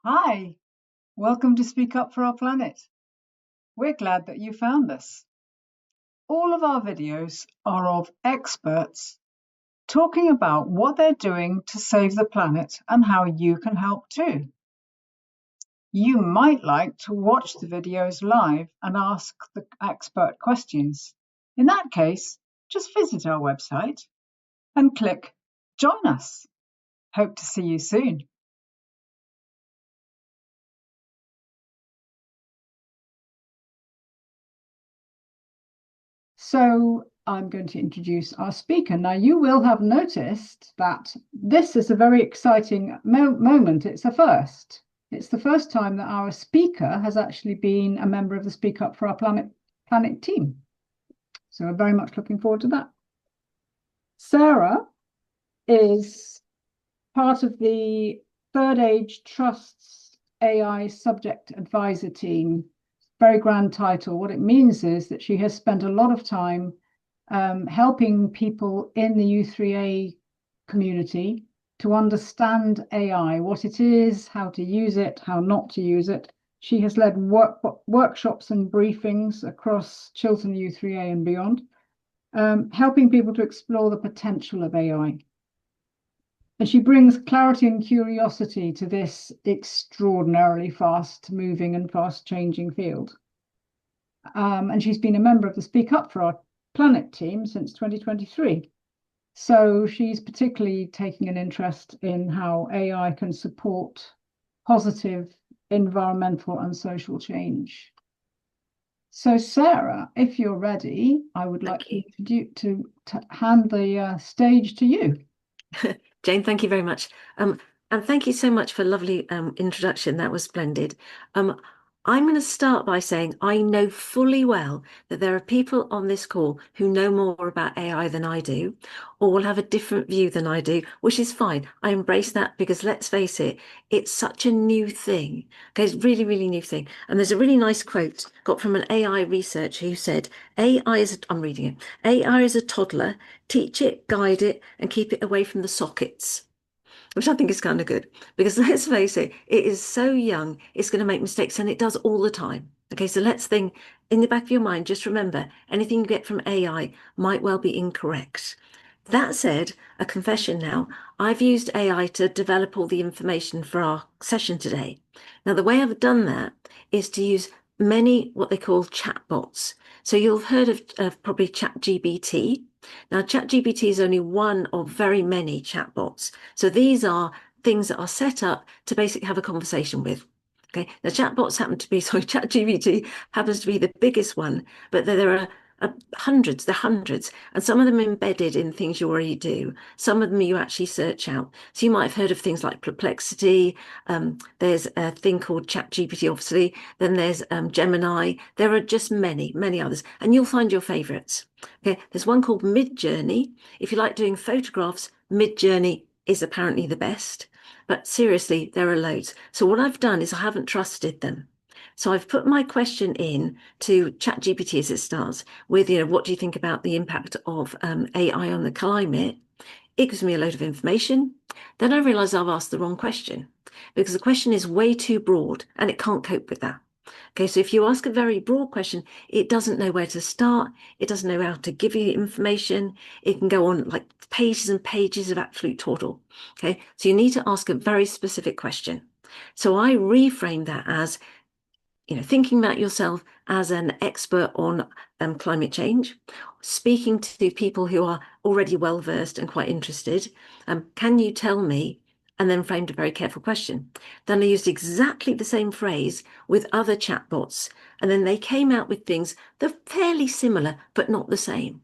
Hi, welcome to Speak Up for Our Planet. We're glad that you found us. All of our videos are of experts talking about what they're doing to save the planet and how you can help too. You might like to watch the videos live and ask the expert questions. In that case, just visit our website and click Join Us. Hope to see you soon. So I'm going to introduce our speaker. Now, you will have noticed that this is a very exciting moment. It's a first. It's the first time that our speaker has actually been a member of the Speak Up for Our Planet team. So we're very much looking forward to that. Sarah is part of the Third Age Trust's AI Subject Advisor team. Very grand title. What it means is that she has spent a lot of time helping people in the U3A community to understand AI, what it is, how to use it, how not to use it. She has led workshops and briefings across Chiltern U3A and beyond, helping people to explore the potential of AI. And she brings clarity and curiosity to this extraordinarily fast moving and fast changing field. And she's been a member of the Speak Up for Our Planet team since 2023. So she's particularly taking an interest in how AI can support positive environmental and social change. So Sarah, if you're ready, I would like to hand the stage to you. Jane, thank you very much. And thank you so much for a lovely introduction. That was splendid. I'm going to start by saying I know fully well that there are people on this call who know more about AI than I do, or will have a different view than I do, which is fine. I embrace that because let's face it, it's such a new thing. Okay, it's really, really new thing. And there's a really nice quote got from an AI researcher who said, I'm reading it, AI is a toddler, teach it, guide it, and keep it away from the sockets. Which I think is kind of good because let's face it, it is so young, it's going to make mistakes and it does all the time. Okay, so let's think in the back of your mind, just remember anything you get from AI might well be incorrect. That said, a confession now, I've used AI to develop all the information for our session today. Now, the way I've done that is to use many what they call chatbots. So you'll have heard of probably ChatGPT. Now, ChatGPT is only one of very many chatbots. So these are things that are set up to basically have a conversation with. Okay, now chatbots happen to be, sorry, ChatGPT happens to be the biggest one, but there are hundreds, and some of them embedded in things you already do. Some of them you actually search out. So you might have heard of things like Perplexity. There's a thing called ChatGPT, obviously. Then there's Gemini. There are just many, many others, and you'll find your favorites. Okay, there's one called Midjourney. If you like doing photographs, Midjourney is apparently the best. But seriously, there are loads. So what I've done is I haven't trusted them. So I've put my question in to ChatGPT as it starts with, what do you think about the impact of AI on the climate? It gives me a load of information. Then I realize I've asked the wrong question because the question is way too broad and it can't cope with that. Okay, so if you ask a very broad question, it doesn't know where to start. It doesn't know how to give you information. It can go on like pages and pages of absolute twaddle. Okay, so you need to ask a very specific question. So I reframe that as, thinking about yourself as an expert on climate change, speaking to people who are already well versed and quite interested. Can you tell me? And then framed a very careful question. Then I used exactly the same phrase with other chatbots, and then they came out with things that are fairly similar, but not the same.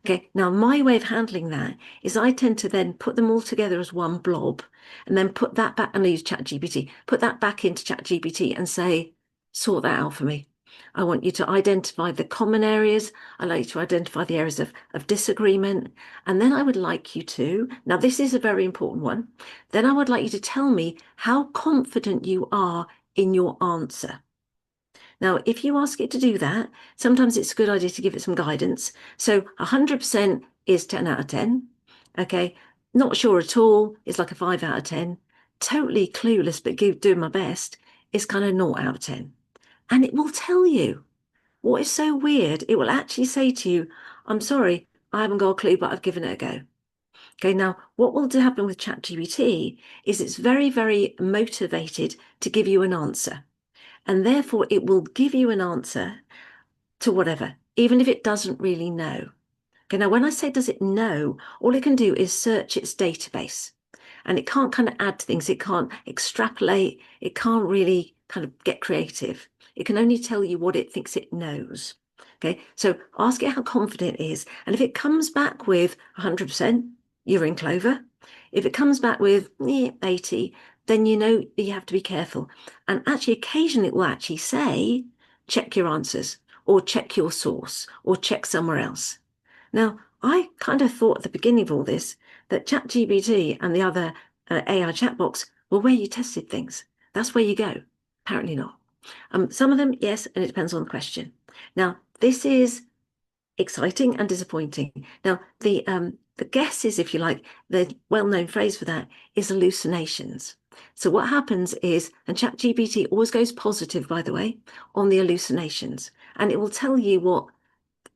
Okay, now my way of handling that is I tend to then put them all together as one blob and then put that back, and I use ChatGPT, put that back into ChatGPT and say, sort that out for me. I want you to identify the common areas. I like you to identify the areas of disagreement. And then I would like you to, now this is a very important one, then I would like you to tell me how confident you are in your answer. Now, if you ask it to do that, sometimes it's a good idea to give it some guidance. So 100% is 10 out of 10. Okay. Not sure at all is like a 5 out of 10. totally clueless, but doing my best, is kind of 0 out of 10. And it will tell you. What is so weird, it will actually say to you, I'm sorry, I haven't got a clue, but I've given it a go. Okay, now what will happen with ChatGPT is it's very, very motivated to give you an answer. And therefore, it will give you an answer to whatever, even if it doesn't really know. Okay, now when I say does it know, all it can do is search its database. And it can't kind of add things, it can't extrapolate, it can't really kind of get creative. It can only tell you what it thinks it knows. Okay, so ask it how confident it is. And if it comes back with 100%, you're in clover. If it comes back with 80, then you know you have to be careful. And actually, occasionally it will actually say, check your answers, or check your source, or check somewhere else. Now, I kind of thought at the beginning of all this that ChatGPT and the other AI chatbots were where you tested things. That's where you go. Apparently not. Some of them, yes, and it depends on the question. Now, this is exciting and disappointing. Now, the guesses, if you like, the well-known phrase for that is hallucinations. So what happens is, and ChatGPT always goes positive, by the way, on the hallucinations, and it will tell you what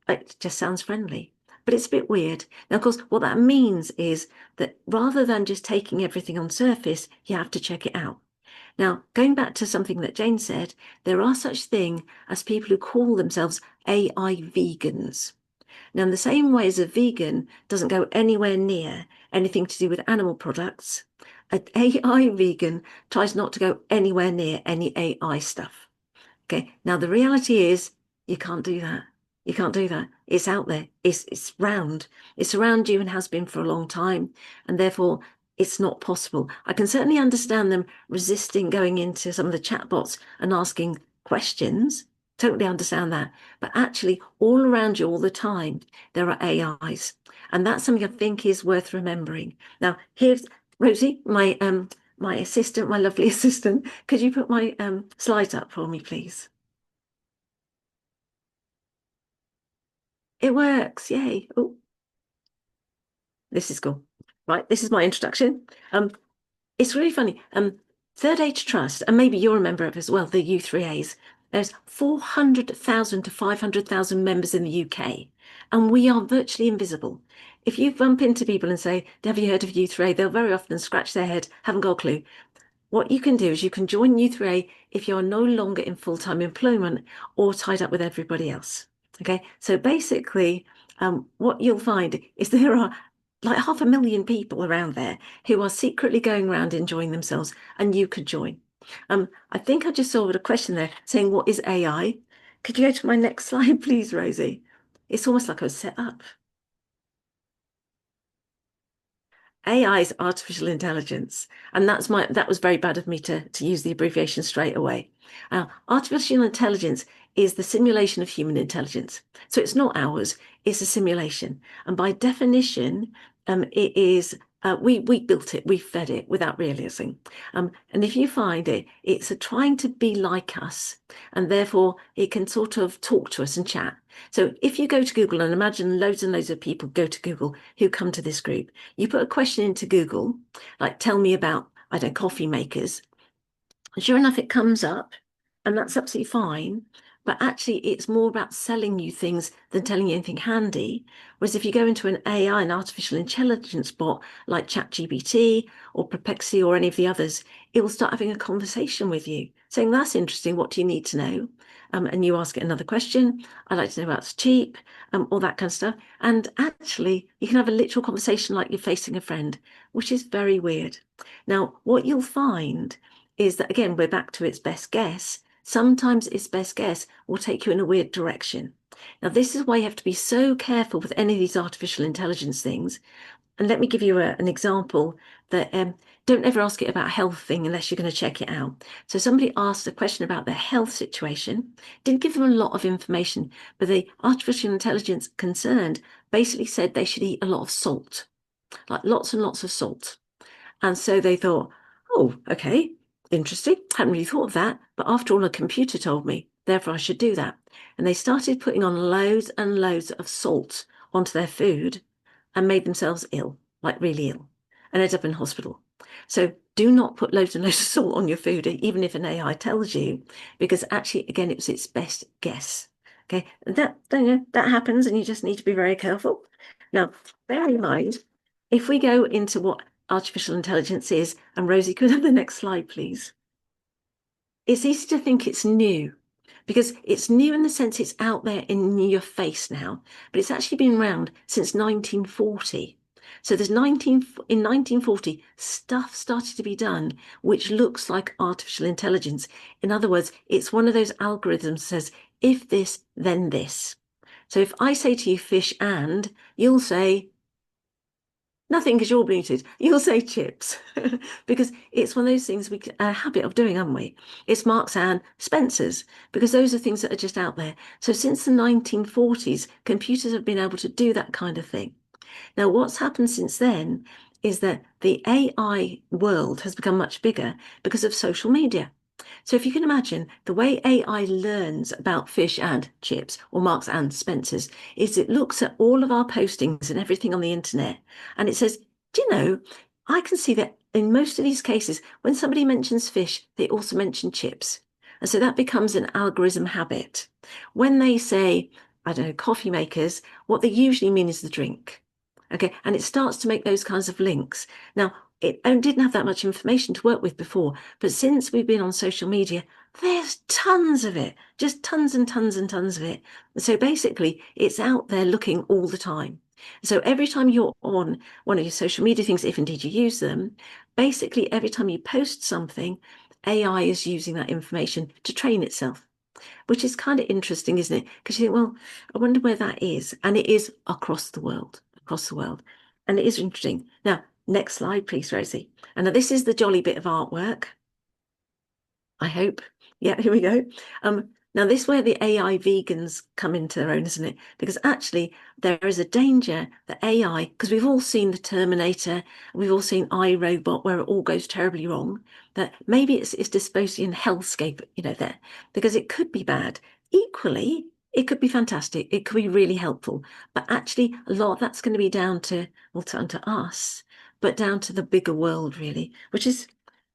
it just sounds friendly. But it's a bit weird. Now, of course, what that means is that rather than just taking everything on surface, you have to check it out. Now, going back to something that Jane said, there are such thing as people who call themselves AI vegans. Now, in the same way as a vegan doesn't go anywhere near anything to do with animal products, an AI vegan tries not to go anywhere near any AI stuff. Okay, now the reality is you can't do that. You can't do that. It's out there. It's round. It's around you and has been for a long time, and therefore it's not possible. I can certainly understand them resisting going into some of the chatbots and asking questions. Totally understand that. But actually, all around you all the time, there are AIs. And that's something I think is worth remembering. Now, here's Rosie, my assistant, my lovely assistant. Could you put my slides up for me, please? It works. Yay. Oh, this is cool. Right, this is my introduction. It's really funny. Third Age Trust, and maybe you're a member of it as well, the U3As. There's 400,000 to 500,000 members in the UK, and we are virtually invisible. If you bump into people and say, have you heard of U3A? They'll very often scratch their head, haven't got a clue. What you can do is you can join U3A if you're no longer in full-time employment or tied up with everybody else. Okay, so basically, what you'll find is there are like 500,000 people around there who are secretly going around enjoying themselves, and you could join. I think I just saw a question there saying, what is AI? Could you go to my next slide, please, Rosie? It's almost like I was set up. AI is artificial intelligence, and that was very bad of me to use the abbreviation straight away. Artificial intelligence is the simulation of human intelligence. So it's not ours, it's a simulation. And by definition, it is we built it, we fed it without realizing. And if you find it, it's trying to be like us, and therefore it can sort of talk to us and chat. So if you go to Google, and imagine loads and loads of people go to Google who come to this group, you put a question into Google, like tell me about, I don't know, coffee makers. And sure enough, it comes up, and that's absolutely fine. But actually, it's more about selling you things than telling you anything handy. Whereas if you go into an AI, an artificial intelligence bot like ChatGPT or Perplexity or any of the others, it will start having a conversation with you, saying, that's interesting. What do you need to know? And you ask it another question. I'd like to know about it's cheap, all that kind of stuff. And actually, you can have a literal conversation like you're facing a friend, which is very weird. Now, what you'll find is that, again, we're back to its best guess. Sometimes its best guess will take you in a weird direction. Now, this is why you have to be so careful with any of these artificial intelligence things. And let me give you an example that don't ever ask it about a health thing unless you're going to check it out. So somebody asked a question about their health situation, didn't give them a lot of information, but the artificial intelligence concerned basically said they should eat a lot of salt, like lots and lots of salt. And so they thought, oh, okay, interesting. Hadn't really thought of that. But after all, a computer told me, therefore I should do that. And they started putting on loads and loads of salt onto their food and made themselves ill, like really ill, and ended up in hospital. So do not put loads and loads of salt on your food, even if an AI tells you, because actually, again, it was its best guess. Okay, that happens, and you just need to be very careful. Now, bear in mind, if we go into what artificial intelligence is, and Rosie, could I have the next slide, please? It's easy to think it's new because it's new in the sense it's out there in your face now, but it's actually been around since 1940. So in 1940, stuff started to be done which looks like artificial intelligence. In other words, it's one of those algorithms that says, if this, then this. So if I say to you fish and, you'll say nothing because you're muted. You'll say chips because it's one of those things we a habit of doing, haven't we? It's Marks and Spencer's because those are things that are just out there. So since the 1940s, computers have been able to do that kind of thing. Now, what's happened since then is that the AI world has become much bigger because of social media. So if you can imagine, the way AI learns about fish and chips or Marks and Spencer's is it looks at all of our postings and everything on the internet and it says, do you know, I can see that in most of these cases, when somebody mentions fish, they also mention chips. And so that becomes an algorithm habit. When they say, I don't know, coffee makers, what they usually mean is the drink. Okay, and it starts to make those kinds of links. Now, it didn't have that much information to work with before, but since we've been on social media, there's tons of it, just tons and tons and tons of it. So basically, it's out there looking all the time. So every time you're on one of your social media things, if indeed you use them, basically every time you post something, AI is using that information to train itself, which is kind of interesting, isn't it? Because you think, well, I wonder where that is. And it is across the world, across the world. And it is interesting. Now, next slide, please, Rosie. And now this is the jolly bit of artwork, I hope. Yeah, here we go. Now this is where the AI vegans come into their own, isn't it? Because actually there is a danger that AI, because we've all seen the Terminator, we've all seen iRobot where it all goes terribly wrong, that maybe it's dystopian hellscape, there, because it could be bad. Equally, it could be fantastic. It could be really helpful. But actually a lot of that's going to be down to, well, down to us, but down to the bigger world, really, which is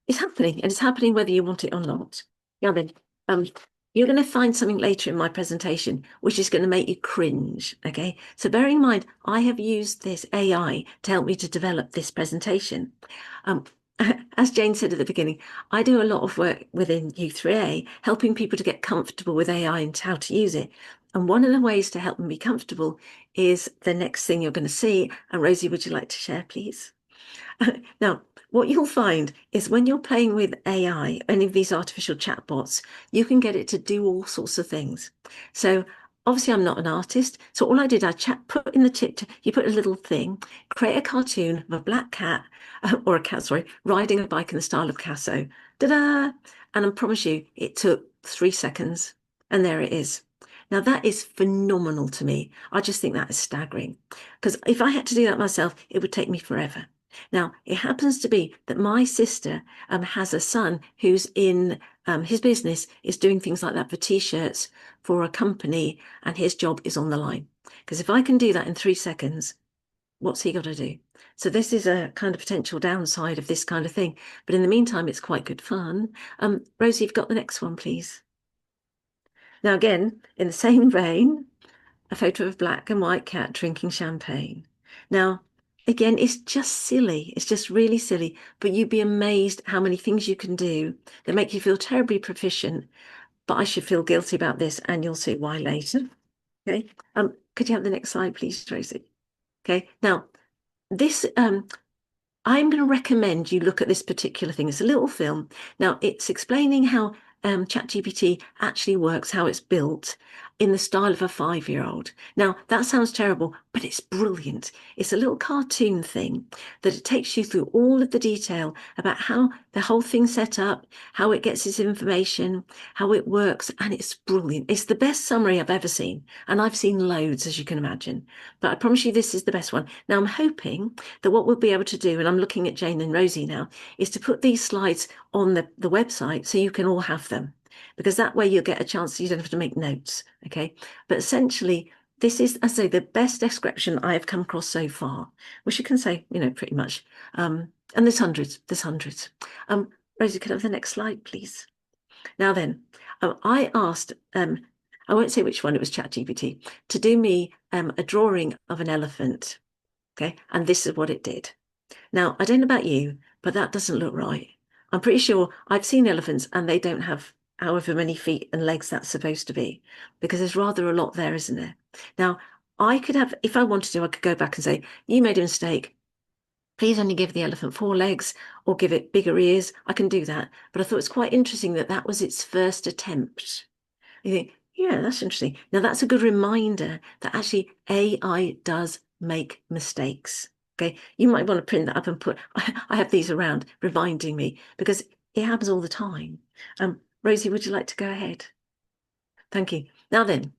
it's happening, and it's happening whether you want it or not. Yeah, then, um, you're going to find something later in my presentation which is going to make you cringe. Okay, so bearing in mind, I have used this AI to help me to develop this presentation. Um, as Jane said at the beginning, I do a lot of work within U3A, helping people to get comfortable with AI and how to use it. And one of the ways to help them be comfortable is the next thing you're going to see. And Rosie, would you like to share, please? Now, what you'll find is when you're playing with AI, any of these artificial chatbots, you can get it to do all sorts of things. So obviously I'm not an artist. So all I did, put in the tip, you put a little thing, create a cartoon of a black cat, or a cat, sorry, riding a bike in the style of Casso. Da-da! And I promise you, it took 3 seconds. And there it is. Now that is phenomenal to me. I just think that is staggering. Because if I had to do that myself, it would take me forever. Now, it happens to be that my sister has a son who's in his business is doing things like that for T-shirts for a company, and his job is on the line. Because if I can do that in 3 seconds, what's he got to do? So this is a kind of potential downside of this kind of thing. But in the meantime, it's quite good fun. Rosie, you've got the next one, please. Now, again, in the same vein, a photo of a black and white cat drinking champagne. Now, again, it's just silly. It's just really silly. But you'd be amazed how many things you can do that make you feel terribly proficient. But I should feel guilty about this, and you'll see why later. Okay. Could you have the next slide, please, Tracy? Okay. Now, this I'm going to recommend you look at this particular thing. It's a little film. Now, it's explaining how ChatGPT actually works, how it's built in the style of a 5-year-old. Now, that sounds terrible, but it's brilliant. It's a little cartoon thing that it takes you through all of the detail about how the whole thing's set up, how it gets its information, how it works, and it's brilliant. It's the best summary I've ever seen, and I've seen loads, as you can imagine. But I promise you this is the best one. Now, I'm hoping that what we'll be able to do, and I'm looking at Jane and Rosie now, is to put these slides on the website so you can all have them, because that way you'll get a chance, you don't have to make notes. Okay, but essentially this is, I say, the best description I have come across so far, which you can say, pretty much And there's hundreds. Rosie, could I have the next slide, please? Now then, I asked, I won't say which one, it was ChatGPT, to do me a drawing of an elephant. Okay, and this is what it did. Now, I don't know about you, but that doesn't look right. I'm pretty sure I've seen elephants and they don't have however many feet and legs that's supposed to be, because there's rather a lot there, isn't there? Now, I could have, if I wanted to, I could go back and say, you made a mistake. Please only give the elephant 4 legs or give it bigger ears. I can do that. But I thought it's quite interesting that that was its first attempt. You think, yeah, that's interesting. Now, that's a good reminder that actually AI does make mistakes. Okay, you might want to print that up and put, I have these around reminding me because it happens all the time. Rosie, would you like to go ahead? Thank you. Now then,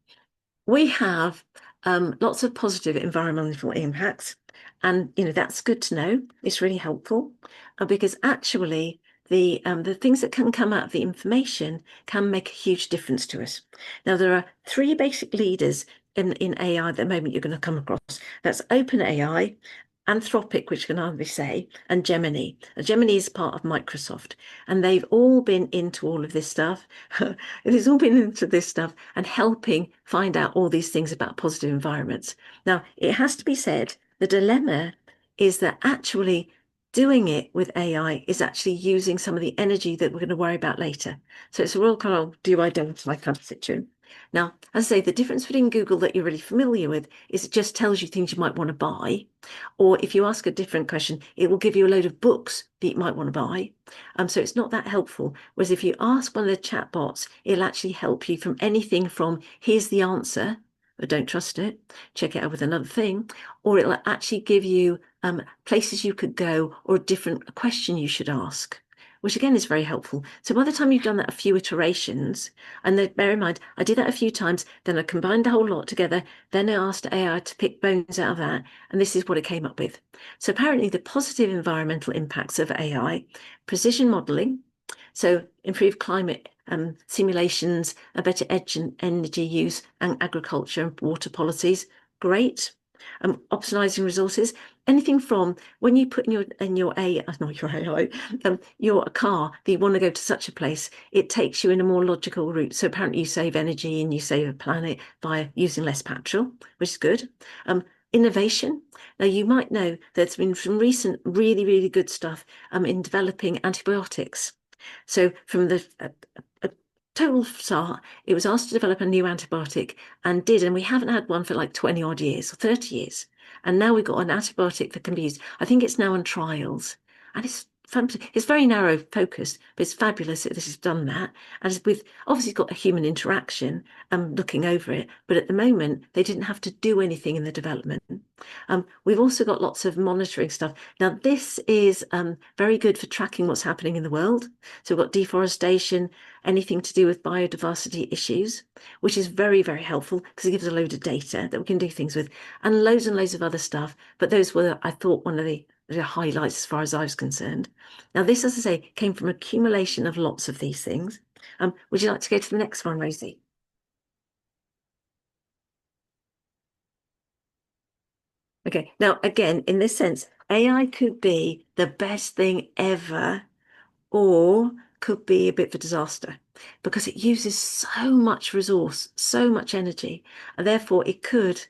we have lots of positive environmental impacts. And, that's good to know. It's really helpful because actually the things that can come out of the information can make a huge difference to us. Now, there are three basic leaders in AI at the moment you're going to come across. That's OpenAI, Anthropic, which can hardly say, and Gemini. Gemini is part of Microsoft, and they've all been into all of this stuff. It's all been into this stuff and helping find out all these things about positive environments. Now, it has to be said, the dilemma is that actually doing it with AI is actually using some of the energy that we're going to worry about later. So it's a real kind of do I don't kind of situation. Now, as I say, the difference between Google that you're really familiar with is it just tells you things you might want to buy. Or if you ask a different question, it will give you a load of books that you might want to buy. So it's not that helpful. Whereas if you ask one of the chat bots, it'll actually help you from anything from here's the answer, but don't trust it, check it out with another thing, or it'll actually give you places you could go or a different question you should ask, which again is very helpful. So by the time you've done that a few iterations, and then bear in mind, I did that a few times, then I combined the whole lot together, then I asked AI to pick bones out of that, and this is what it came up with. So apparently the positive environmental impacts of AI, precision modeling, so improved climate simulations, a better energy use and agriculture and water policies, great. Optimizing resources, anything from when you put in your AI, not your AI, your car that you want to go to such a place, it takes you in a more logical route. So apparently you save energy and you save a planet by using less petrol, which is good. Innovation. Now you might know there's been some recent really, really good stuff in developing antibiotics. So from the total start, it was asked to develop a new antibiotic and did, and we haven't had one for like 20 odd years or 30 years. And now we've got an antibiotic that can be used. I think it's now on trials. And it's very narrow focused, but it's fabulous that this has done that. And with obviously got a human interaction looking over it, but at the moment they didn't have to do anything in the development. We've also got lots of monitoring stuff. Now, this is very good for tracking what's happening in the world. So we've got deforestation, anything to do with biodiversity issues, which is very, very helpful because it gives a load of data that we can do things with, and loads of other stuff. But those were, I thought, one of the highlights as far as I was concerned. Now, this, as I say, came from accumulation of lots of these things. Would you like to go to the next one, Rosie? Okay, now again, in this sense, AI could be the best thing ever or could be a bit of a disaster because it uses so much resource, so much energy, and therefore it could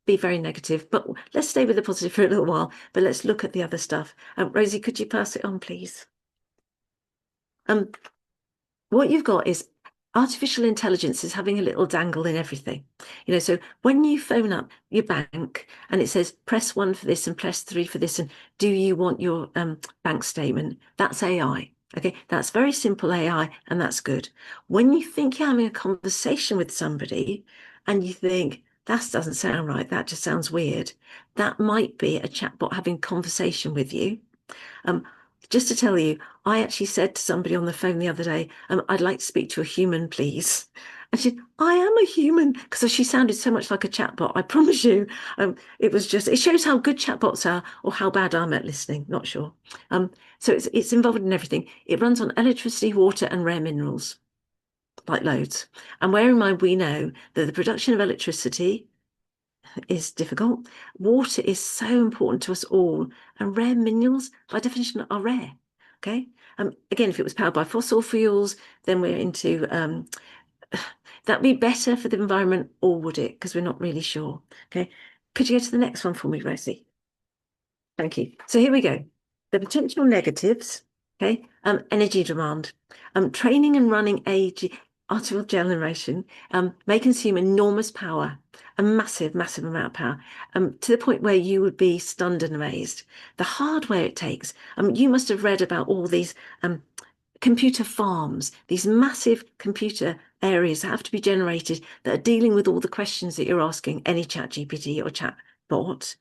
be very negative. But let's stay with the positive for a little while, but let's look at the other stuff. Rosie, could you pass it on, please? Um, what you've got is artificial intelligence is having a little dangle in everything. So when you phone up your bank and it says press 1 for this and press 3 for this, and do you want your bank statement? That's AI. Okay, that's very simple AI, and that's good. When you think you're having a conversation with somebody and you think, that doesn't sound right, that just sounds weird, that might be a chatbot having conversation with you. Just to tell you, I actually said to somebody on the phone the other day, I'd like to speak to a human, please. And she said, I am a human, because she sounded so much like a chatbot. I promise you, it shows how good chatbots are or how bad I'm at listening, not sure. So it's involved in everything. It runs on electricity, water, and rare minerals, like loads. And bear in mind, we know that the production of electricity is difficult. Water is so important to us all, and rare minerals, by definition, are rare. Okay. Again, if it was powered by fossil fuels, then we're into that'd be better for the environment, or would it? Because we're not really sure. Okay. Could you go to the next one for me, Rosie? Thank you. So here we go. The potential negatives. Okay. Energy demand. Training and running artificial generation may consume enormous power, a massive, massive amount of power, to the point where you would be stunned and amazed. The hardware it takes. You must have read about all these computer farms, these massive computer areas that have to be generated that are dealing with all the questions that you're asking any chat GPT or chat bot.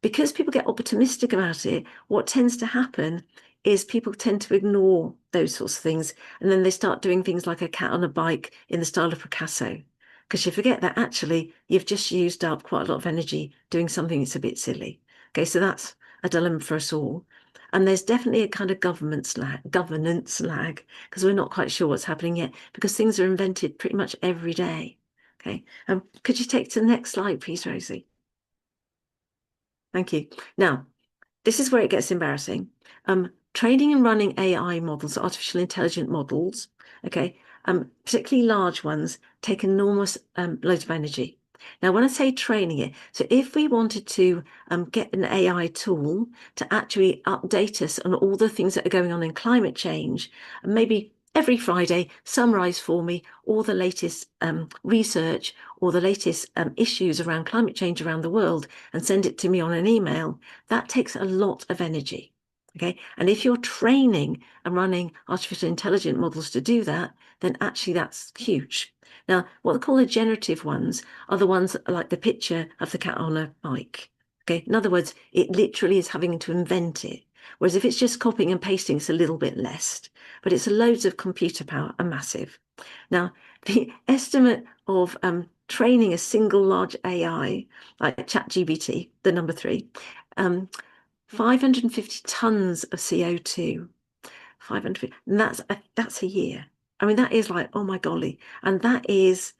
Because people get optimistic about it, what tends to happen is people tend to ignore those sorts of things. And then they start doing things like a cat on a bike in the style of Picasso. Because you forget that actually you've just used up quite a lot of energy doing something that's a bit silly. Okay, so that's a dilemma for us all. And there's definitely a kind of governance lag, because we're not quite sure what's happening yet, because things are invented pretty much every day. Okay, could you take to the next slide, please, Rosie? Thank you. Now, this is where it gets embarrassing. Training and running AI models, artificial intelligent models, okay, particularly large ones, take enormous loads of energy. Now, when I say training it, so if we wanted to get an AI tool to actually update us on all the things that are going on in climate change, and maybe every Friday summarize for me all the latest research or the latest issues around climate change around the world and send it to me on an email, that takes a lot of energy. Okay. And if you're training and running artificial intelligent models to do that, then actually that's huge. Now, what they call the generative ones are the ones like the picture of the cat on a bike. Okay. In other words, it literally is having to invent it. Whereas if it's just copying and pasting, it's a little bit less, but it's loads of computer power, a massive. Now, the estimate of training a single large AI like ChatGPT, the number 3, 550 tons of CO2, 500, and that's a year. I mean, that is like, oh my golly. And that is,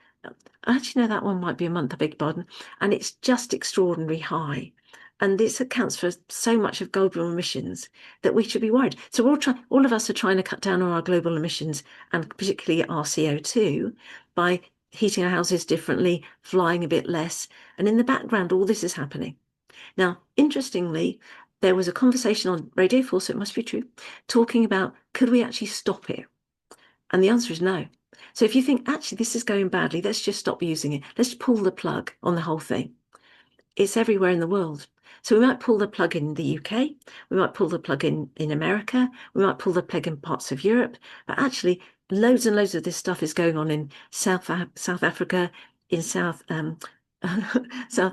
actually, no, that one might be a month, I beg your pardon. And it's just extraordinarily high. And this accounts for so much of global emissions that we should be worried. So all of us are trying to cut down on our global emissions, and particularly our CO2, by heating our houses differently, flying a bit less. And in the background, all this is happening. Now, interestingly, there was a conversation on Radio 4, so it must be true, talking about could we actually stop it? And the answer is no. So if you think, actually, this is going badly, let's just stop using it. Let's pull the plug on the whole thing. It's everywhere in the world. So we might pull the plug in the UK, we might pull the plug in America, we might pull the plug in parts of Europe, but actually loads and loads of this stuff is going on in South Africa, in South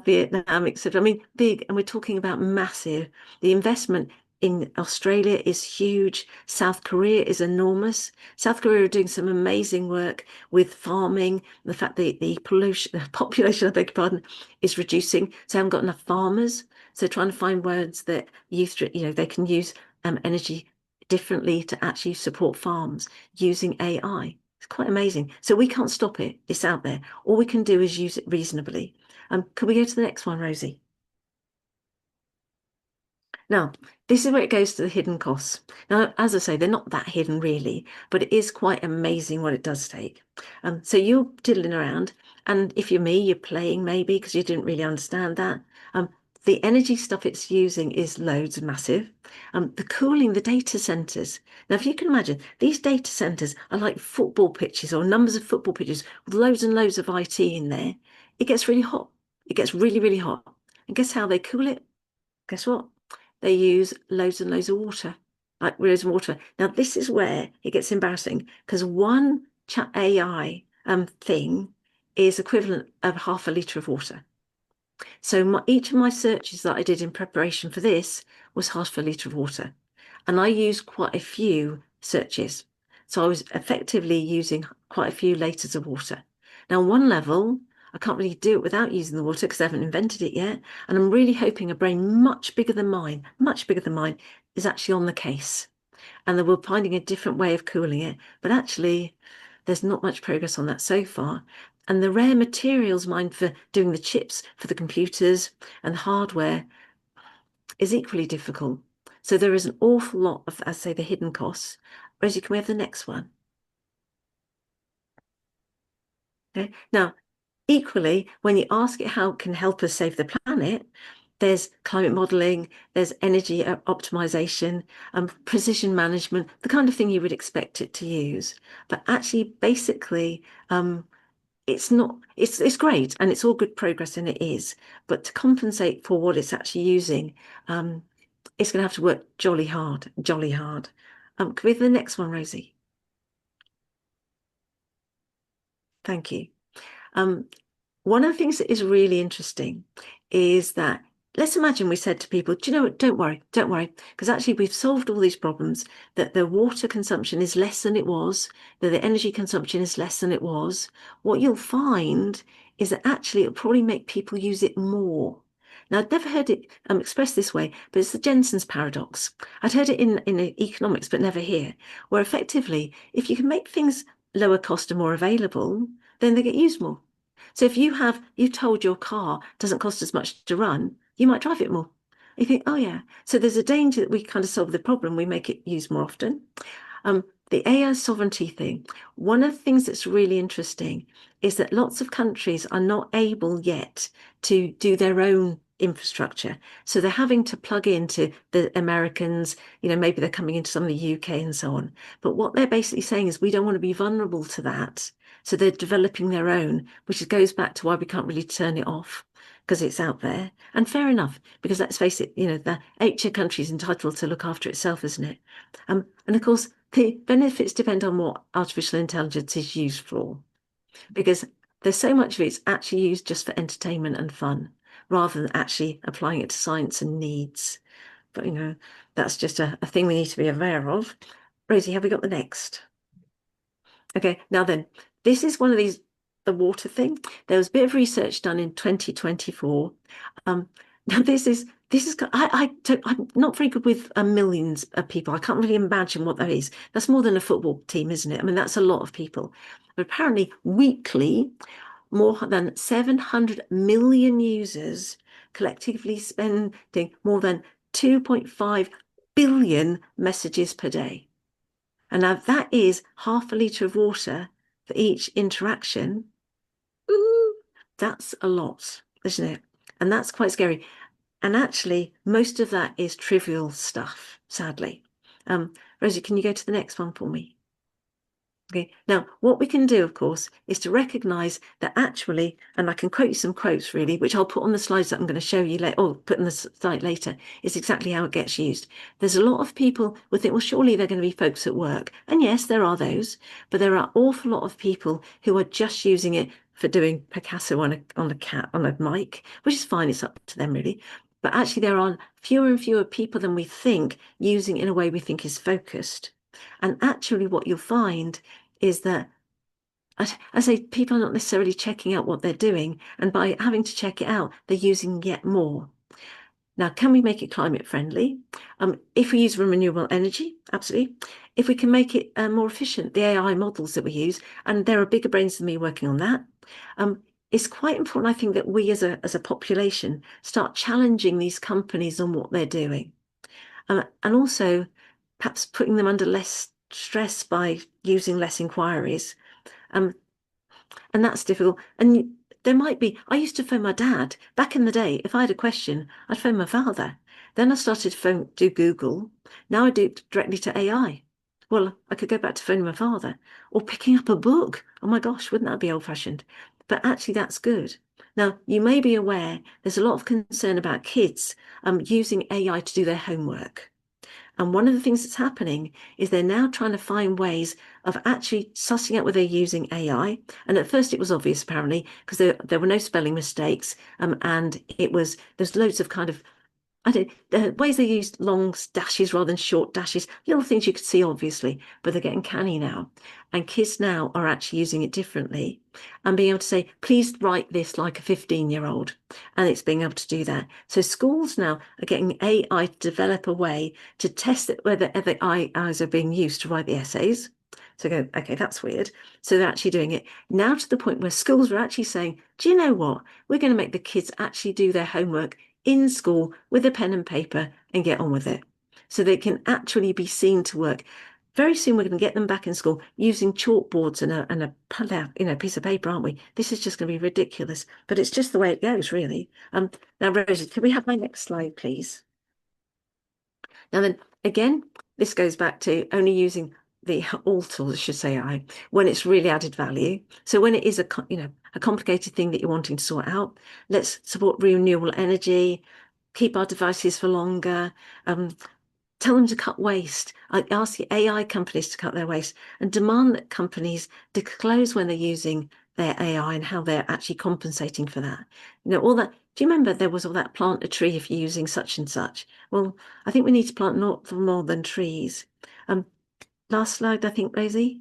Vietnam, etc. I mean, big, and we're talking about massive. The investment in Australia is huge. South Korea is enormous. South Korea are doing some amazing work with farming. The fact that the population, I beg your pardon, is reducing. So they haven't got enough farmers. So trying to find words that they can use energy differently to actually support farms using AI. It's quite amazing. So we can't stop it. It's out there. All we can do is use it reasonably. Could we go to the next one, Rosie? Now, this is where it goes to the hidden costs. Now, as I say, they're not that hidden really, but it is quite amazing what it does take. So you're diddling around, and if you're me, you're playing maybe because you didn't really understand that. The energy stuff it's using is loads and massive. The cooling, the data centers. Now, if you can imagine, these data centers are like football pitches or numbers of football pitches with loads and loads of IT in there. It gets really hot. It gets really, really hot. And guess how they cool it? Guess what? They use loads and loads of water, like loads of water. Now, this is where it gets embarrassing because one chat AI thing is equivalent of half a litre of water. So each of my searches that I did in preparation for this was half a litre of water. And I used quite a few searches. So I was effectively using quite a few litres of water. Now, on one level, I can't really do it without using the water because I haven't invented it yet. And I'm really hoping a brain much bigger than mine, is actually on the case. And that we're finding a different way of cooling it. But actually, there's not much progress on that so far. And the rare materials mined for doing the chips for the computers and the hardware is equally difficult. So there is an awful lot of, as I say, the hidden costs. Rosie, can we have the next one? Okay. Now, equally, when you ask it how it can help us save the planet, there's climate modeling, there's energy optimization, precision management, the kind of thing you would expect it to use. But actually, basically, it's not, it's great and it's all good progress and it is. But to compensate for what it's actually using, it's going to have to work jolly hard, jolly hard. Can we have the next one, Rosie? Thank you. Um, One of the things that is really interesting is that let's imagine we said to people, do you know what? Don't worry, because actually we've solved all these problems, that the water consumption is less than it was, that the energy consumption is less than it was. What you'll find is that actually it'll probably make people use it more. Now, I'd never heard it expressed this way, but it's the Jensen's paradox. I'd heard it in economics, but never here, where effectively, if you can make things lower cost and more available, then they get used more. So if you told your car doesn't cost as much to run, you might drive it more. You think, oh yeah. So there's a danger that we kind of solve the problem, we make it used more often. The AI sovereignty thing, one of the things that's really interesting is that lots of countries are not able yet to do their own infrastructure. So they're having to plug into the Americans, maybe they're coming into some of the UK and so on. But what they're basically saying is we don't want to be vulnerable to that. So they're developing their own, which goes back to why we can't really turn it off because it's out there. And fair enough, because let's face it, the HA country is entitled to look after itself, isn't it? And of course, the benefits depend on what artificial intelligence is used for, because there's so much of it's actually used just for entertainment and fun, rather than actually applying it to science and needs. But that's just a thing we need to be aware of. Rosie, have we got the next? Okay, now then, this is one of these, the water thing. There was a bit of research done in 2024. Now I'm not very good with millions of people. I can't really imagine what that is. That's more than a football team, isn't it? I mean, that's a lot of people. But apparently, weekly, more than 700 million users collectively spending more than 2.5 billion messages per day. And now that is half a litre of water for each interaction. Ooh, that's a lot, isn't it? And that's quite scary. And actually, most of that is trivial stuff, sadly. Rosie, can you go to the next one for me? Okay, now what we can do, of course, is to recognize that actually, and I can quote you some quotes really, which I'll put on the slides that I'm going to show you later, or put in the slide later, is exactly how it gets used. There's a lot of people who think, well, surely they're going to be folks at work. And yes, there are those, but there are an awful lot of people who are just using it for doing Picasso on a mic, which is fine, it's up to them really. But actually, there are fewer and fewer people than we think using it in a way we think is focused. And actually, what you'll find is that I say people are not necessarily checking out what they're doing, and by having to check it out, they're using yet more. Now, can we make it climate friendly? If we use renewable energy, absolutely. If we can make it more efficient, the AI models that we use, and there are bigger brains than me working on that. It's quite important, I think, that we as a population start challenging these companies on what they're doing. And also perhaps putting them under less stress by using less inquiries. Um, and that's difficult. And there might be, I used to phone my dad. Back in the day, if I had a question, I'd phone my father. Then I started to do Google. Now I do it directly to AI. Well, I could go back to phoning my father or picking up a book. Oh my gosh, wouldn't that be old-fashioned? But actually, that's good. Now, you may be aware there's a lot of concern about kids using AI to do their homework. And one of the things that's happening is they're now trying to find ways of actually sussing out whether they're using AI. And at first it was obvious, apparently, because there were no spelling mistakes. And there's loads of kind of the ways they used long dashes rather than short dashes, little things you could see, obviously, but they're getting canny now. And kids now are actually using it differently and being able to say, please write this like a 15-year-old. And it's being able to do that. So schools now are getting AI to develop a way to test whether the AIs are being used to write the essays. So go, okay, that's weird. So they're actually doing it now to the point where schools are actually saying, do you know what? We're going to make the kids actually do their homework in school with a pen and paper and get on with it. So they can actually be seen to work. Very soon we're going to get them back in school using chalkboards and a pull out, piece of paper, aren't we? This is just going to be ridiculous, but it's just the way it goes, really. Now, Rosie, can we have my next slide, please? Now then, again, this goes back to only using the all tools, I should say, when it's really added value. So when it is a complicated thing that you're wanting to sort out, let's support renewable energy, keep our devices for longer, tell them to cut waste. I ask the AI companies to cut their waste and demand that companies disclose when they're using their AI and how they're actually compensating for that. All that. Do you remember there was all that plant a tree if you're using such and such? Well, I think we need to plant not more than trees. Last slide, I think, Rosie.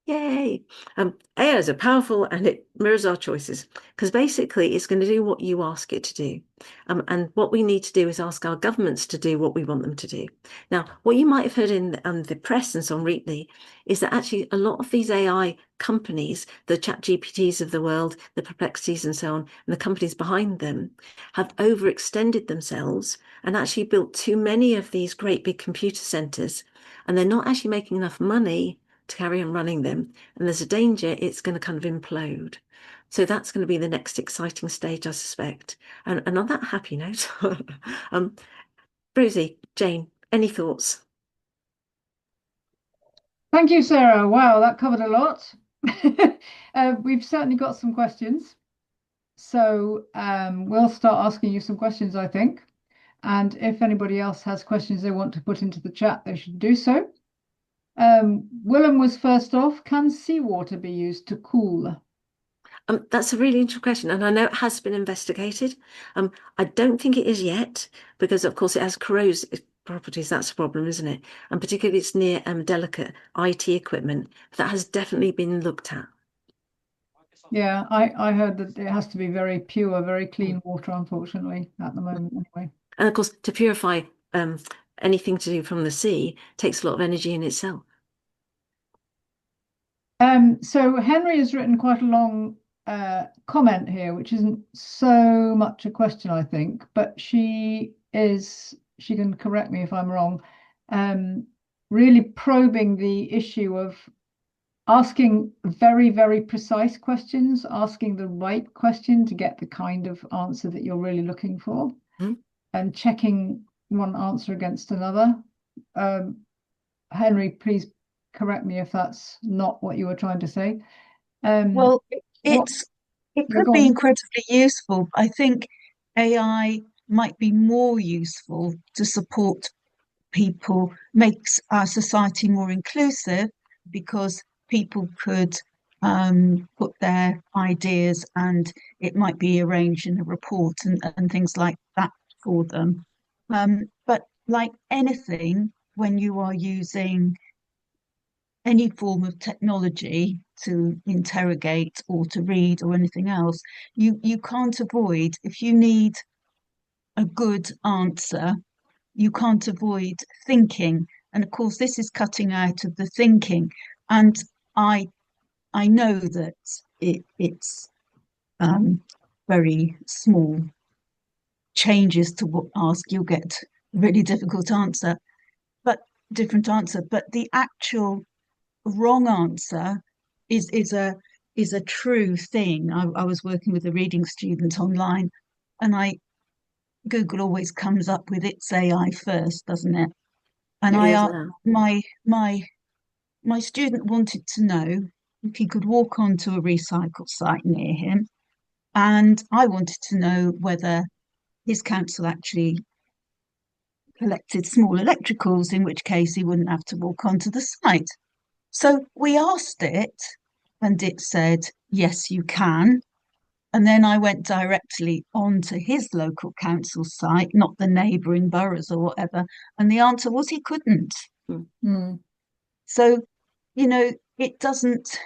Yay! AI is powerful and it mirrors our choices because basically it's going to do what you ask it to do. And what we need to do is ask our governments to do what we want them to do. Now, what you might have heard in the press and so on recently is that actually a lot of these AI companies, the ChatGPTs of the world, the Perplexities and so on, and the companies behind them have overextended themselves and actually built too many of these great big computer centers. And they're not actually making enough money to carry on running them. And there's a danger it's going to kind of implode. So that's going to be the next exciting stage, I suspect. And on that happy note, Rosie, Jane, any thoughts? Thank you, Sarah. Wow, that covered a lot. We've certainly got some questions. So we'll start asking you some questions, I think. And if anybody else has questions they want to put into the chat, they should do so. Willem was first off. Can seawater be used to cool? That's a really interesting question, and I know it has been investigated. I don't think it is yet because, of course, it has corrosive properties. That's a problem, isn't it? And particularly, it's near delicate IT equipment. That has definitely been looked at. Yeah, I heard that it has to be very pure, very Mm. clean water, unfortunately, at the moment, anyway. And of course, to purify anything to do from the sea takes a lot of energy in itself. So Henry has written quite a long comment here, which isn't so much a question, I think, but she can correct me if I'm wrong, really probing the issue of asking very, very precise questions, asking the right question to get the kind of answer that you're really looking for, Mm. and checking one answer against another. Henry, please correct me if that's not what you were trying to say. Well, What? it Yeah, could go be on. incredibly useful. I think AI might be more useful to support people, makes our society more inclusive because people could put their ideas and it might be arranged in a report and things like that for them. But like anything, when you are using any form of technology to interrogate or to read or anything else, you can't avoid, if you need a good answer, you can't avoid thinking. And of course, this is cutting out of the thinking. And I I know that it's very small changes to what ask, you'll get a really difficult answer, but different answer. But the actual wrong answer is a true thing. I was working with a reading student online, and I Google always comes up with its AI first, doesn't it? And It I is asked now. my student wanted to know if he could walk onto a recycle site near him, and I wanted to know whether his council actually collected small electricals, in which case he wouldn't have to walk onto the site. So we asked it, and it said, yes, you can. And then I went directly onto his local council site, not the neighbouring boroughs or whatever. And the answer was he couldn't. Mm. So, it doesn't,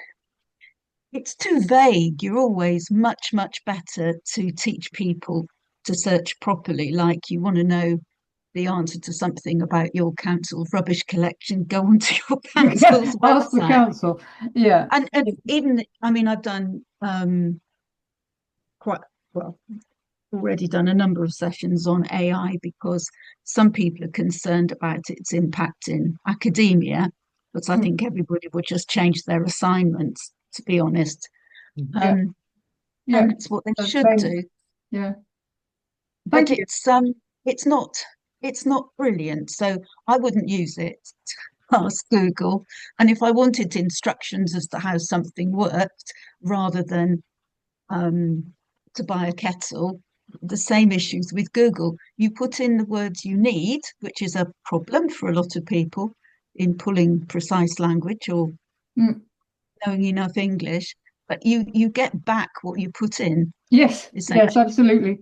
it's too vague. You're always much, much better to teach people to search properly. Like you want to know the answer to something about your council's rubbish collection, go onto your council's Ask the website. council. Yeah. And even, I mean, I've done quite well, already done a number of sessions on AI because some people are concerned about its impact in academia, but I think everybody would just change their assignments, to be honest. Yeah. Yeah. And it's what they should do. Yeah. But Thank you. it's not brilliant. So I wouldn't use it to ask Google. And if I wanted instructions as to how something worked, rather than to buy a kettle, the same issues with Google. You put in the words you need, which is a problem for a lot of people in pulling precise language or Mm. knowing enough English, but you get back what you put in, Yes. essentially. Yes, absolutely.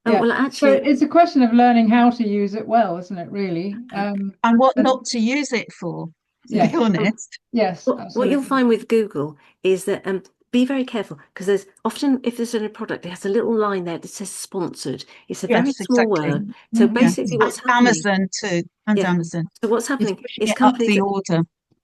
Yeah. Well, So actually, it's a question of learning how to use it well, isn't it, really? And what not to use it for, to be Yes. honest. Yes, what you'll absolutely. find with Google is that be very careful, because there's often, if there's a product, it has a little line there that says sponsored. It's a very Yes, small exactly. word. So Mhm. Yeah. basically And what's happening, Amazon too. And yeah. Amazon. So what's It's happening pushing is it up the order. Yeah.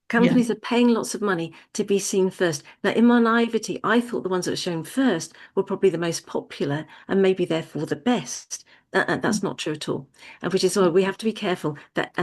companies are paying lots of money to be seen first. Now, in my naivety, I thought the ones that were shown first were probably the most popular and maybe therefore the best. That's not true at all. Which is why we have to be careful that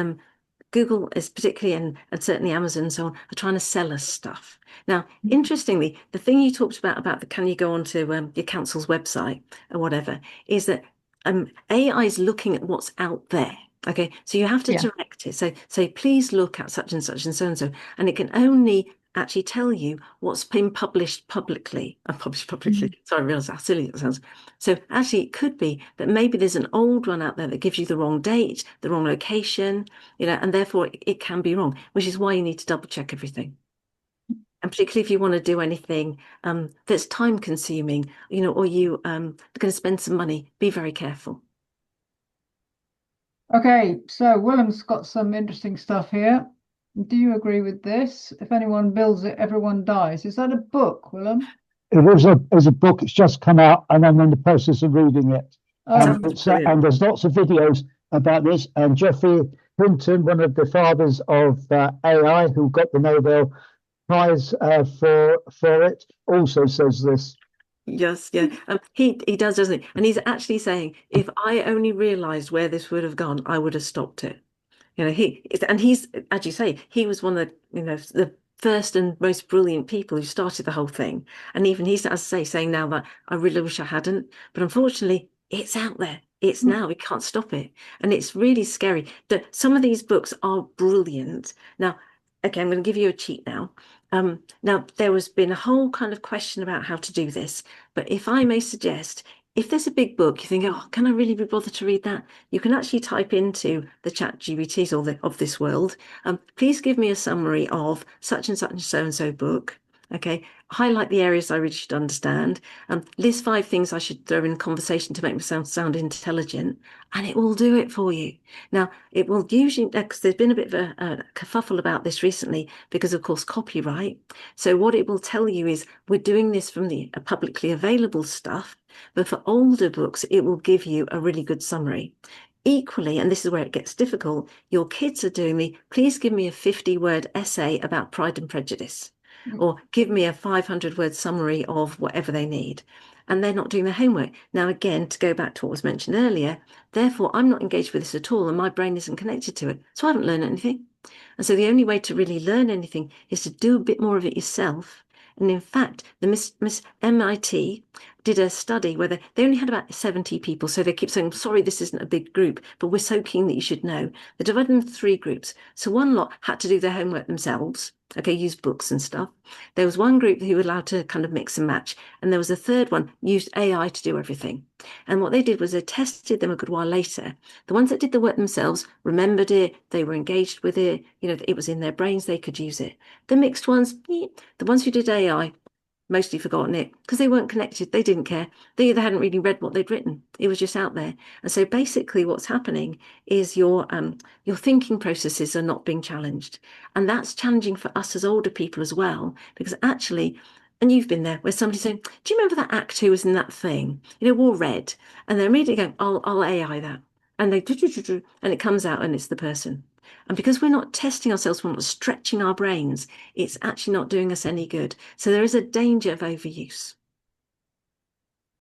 Google is particularly, and certainly Amazon and so on, are trying to sell us stuff. Now, interestingly, the thing you talked about the can you go onto your council's website or whatever, is that AI is looking at what's out there. Okay, so you have to Yeah. direct it. So say, please look at such and such and so and so, and it can only actually tell you what's been published publicly. Published publicly. Sorry, I realize how silly that sounds. So actually, it could be that maybe there's an old one out there that gives you the wrong date, the wrong location, and therefore it can be wrong, which is why you need to double check everything. And particularly if you want to do anything that's time consuming, or you are going to spend some money, be very careful. Okay, so Willem's got some interesting stuff here. Do you agree with this? If anyone builds it, everyone dies. Is that a book, Willem? It is a book. It's just come out, and I'm in the process of reading it. And there's lots of videos about this. And Geoffrey Hinton, one of the fathers of AI, who got the Nobel Prize for it, also says this. Yes, yeah. He does, doesn't he? And he's actually saying, if I only realized where this would have gone, I would have stopped it. He's, as you say, he was one of the first and most brilliant people who started the whole thing. And even he's, as I say, saying now that I really wish I hadn't. But unfortunately, it's out there. It's now. We can't stop it. And it's really scary that some of these books are brilliant. Now, okay, I'm going to give you a cheat now. Now, there has been a whole kind of question about how to do this. But if I may suggest, if there's a big book, you think, oh, can I really be bothered to read that? You can actually type into the chat GBTs of this world. Please give me a summary of such and so book. Okay, highlight the areas I really should understand. List 5 things I should throw in conversation to make myself sound intelligent, and it will do it for you. Now, it will usually, because there's been a bit of a kerfuffle about this recently, because of course copyright. So what it will tell you is we're doing this from the publicly available stuff, but for older books, it will give you a really good summary. Equally, and this is where it gets difficult, your kids are doing please give me a 50-word essay about Pride and Prejudice, or give me a 500-word summary of whatever they need. And they're not doing their homework. Now, again, to go back to what was mentioned earlier, therefore, I'm not engaged with this at all, and my brain isn't connected to it. So I haven't learned anything. And so the only way to really learn anything is to do a bit more of it yourself. And in fact, the Miss MIT did a study where they only had about 70 people. So they keep saying, sorry, this isn't a big group, but we're so keen that you should know. They divided them into 3 groups. So one lot had to do their homework themselves. Okay, use books and stuff. There was one group who were allowed to kind of mix and match. And there was a third one, used AI to do everything. And what they did was they tested them a good while later. The ones that did the work themselves remembered it, they were engaged with it, it was in their brains, they could use it. The mixed ones, the ones who did AI, mostly forgotten it because they weren't connected. They didn't care. They either hadn't really read what they'd written. It was just out there. And so basically what's happening is your thinking processes are not being challenged. And that's challenging for us as older people as well, because actually, and you've been there, where somebody's saying, do you remember that actor who was in that thing? Wore red. And they're immediately going, I'll AI that. and and it comes out and it's the person. And because we're not testing ourselves, we're not stretching our brains, it's actually not doing us any good. So there is a danger of overuse.